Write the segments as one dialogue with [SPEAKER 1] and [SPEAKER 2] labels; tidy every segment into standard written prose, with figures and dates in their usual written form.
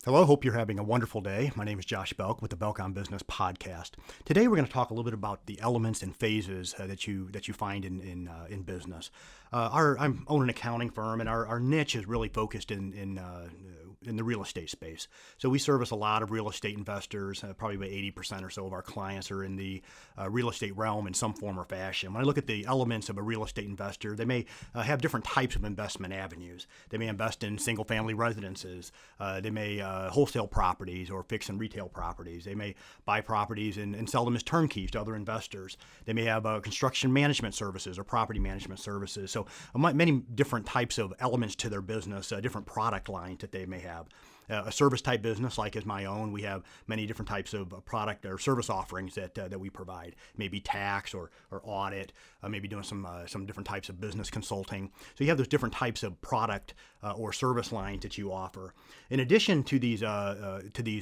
[SPEAKER 1] Hello, hope you're having a wonderful day. My name is Josh Belk with the Belk on Business podcast. Today, we're going to talk a little bit about the elements and phases that you find in business. I'm own an accounting firm, and our niche is really focused in the real estate space. So we service a lot of real estate investors. Probably about 80% or so of our clients are in the real estate realm in some form or fashion. When I look at the elements of a real estate investor, they may have different types of investment avenues. They may invest in single-family residences. They may wholesale properties or fix and retail properties. They may buy properties and sell them as turnkeys to other investors. They may have construction management services or property management services. So many different types of elements to their business, different product lines that they may have. A service type business like is my own, we have many different types of product or service offerings that we provide. Maybe tax or audit, maybe doing some different types of business consulting. So you have those different types of product or service lines that you offer. In addition to these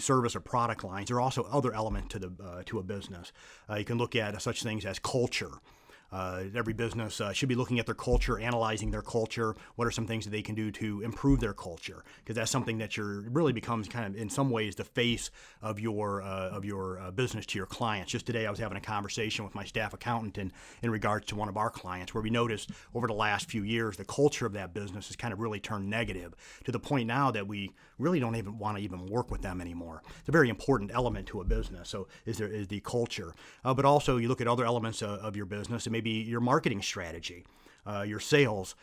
[SPEAKER 1] service or product lines, there are also other elements to a business. You can look at such things as culture. Every business should be looking at their culture, analyzing their culture. What are some things that they can do to improve their culture? Because that's something that really becomes kind of in some ways the face of your business to your clients. Just today, I was having a conversation with my staff accountant in regards to one of our clients, where we noticed over the last few years the culture of that business has kind of really turned negative to the point now that we really don't even want to even work with them anymore. It's a very important element to a business. So is the culture, but also you look at other elements of your business. And maybe your marketing strategy, your sales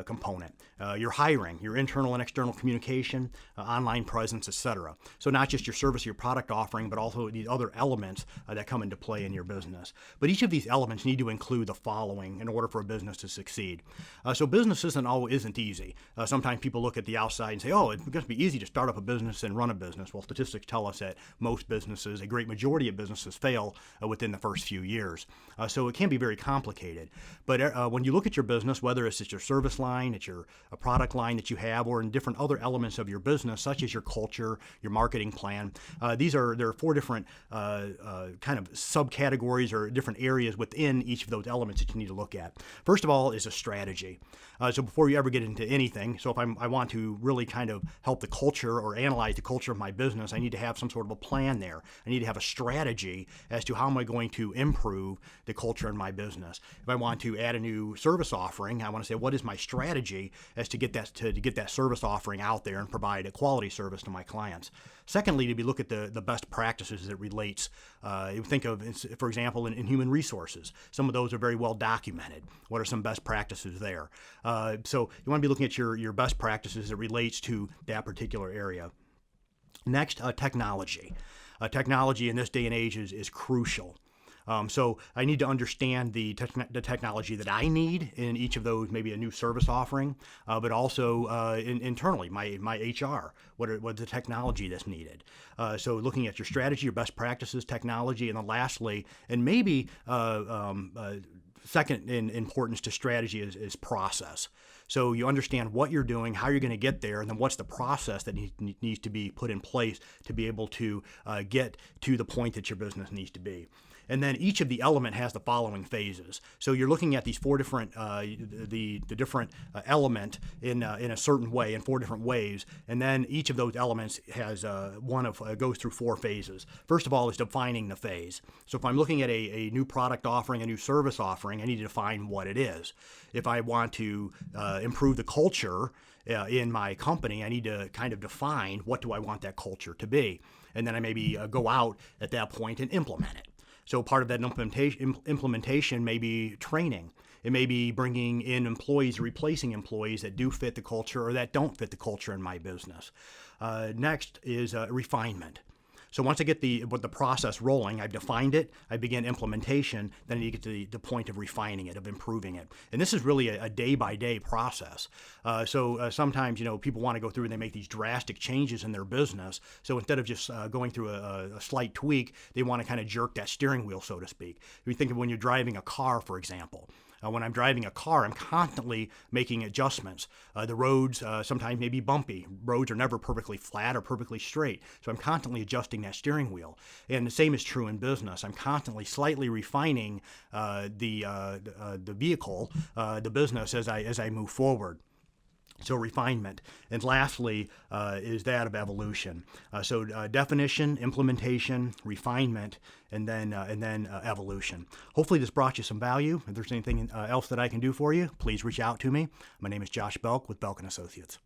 [SPEAKER 1] component, your hiring, your internal and external communication, online presence, etc. So not just your service, your product offering, but also these other elements that come into play in your business. But each of these elements need to include the following in order for a business to succeed. So business isn't easy. Sometimes people look at the outside and say, oh, it's going to be easy to start up a business and run a business. Well, statistics tell us that most businesses, a great majority of businesses, fail within the first few years. So it can be very complicated. But when you look at your business, whether it's your service line, it's a product line that you have, or in different other elements of your business, such as your culture, your marketing plan, there are four different kind of subcategories or different areas within each of those elements that you need to look at. First of all is a strategy. So before you ever get into anything, so if I want to really kind of help the culture or analyze the culture of my business, I need to have some sort of a plan there. I need to have a strategy as to how am I going to improve the culture in my business. If I want to add a new service offering, I want to say, what is my strategy as to get that service offering out there and provide a quality service to my clients. Secondly, to look at the best practices as it relates. You think of, for example, in human resources. Some of those are very well documented. What are some best practices there? So you want to be looking at your best practices as it relates to that particular area. Next, technology. Technology in this day and age is crucial. So I need to understand the technology that I need in each of those, maybe a new service offering, but also internally, my HR, what the technology that's needed. So looking at your strategy, your best practices, technology, and then lastly, and maybe second in importance to strategy is process. So you understand what you're doing, how you're going to get there, and then what's the process that needs to be put in place to be able to get to the point that your business needs to be. And then each of the element has the following phases. So you're looking at these four different, the different element in a certain way, in four different ways. And then each of those elements has goes through four phases. First of all is defining the phase. So if I'm looking at a new product offering, a new service offering, I need to define what it is. If I want to improve the culture in my company, I need to kind of define what do I want that culture to be. And then I maybe go out at that point and implement it. So part of that implementation may be training. It may be bringing in employees, replacing employees that do fit the culture or that don't fit the culture in my business. Next is refinement. So once I get the process rolling, I've defined it, I begin implementation, then you get to the point of refining it, of improving it. And this is really a day-by-day process. So sometimes, people want to go through and they make these drastic changes in their business. So instead of just going through a slight tweak, they want to kind of jerk that steering wheel, so to speak. If you think of when you're driving a car, for example. When I'm driving a car, I'm constantly making adjustments. The roads sometimes may be bumpy. Roads are never perfectly flat or perfectly straight. So I'm constantly adjusting that steering wheel. And the same is true in business. I'm constantly slightly refining the vehicle, the business as I move forward. So refinement. And lastly is that of evolution. Definition, implementation, refinement, and then evolution. Hopefully this brought you some value. If there's anything else that I can do for you, please reach out to me. My name is Josh Belk with Belk & Associates.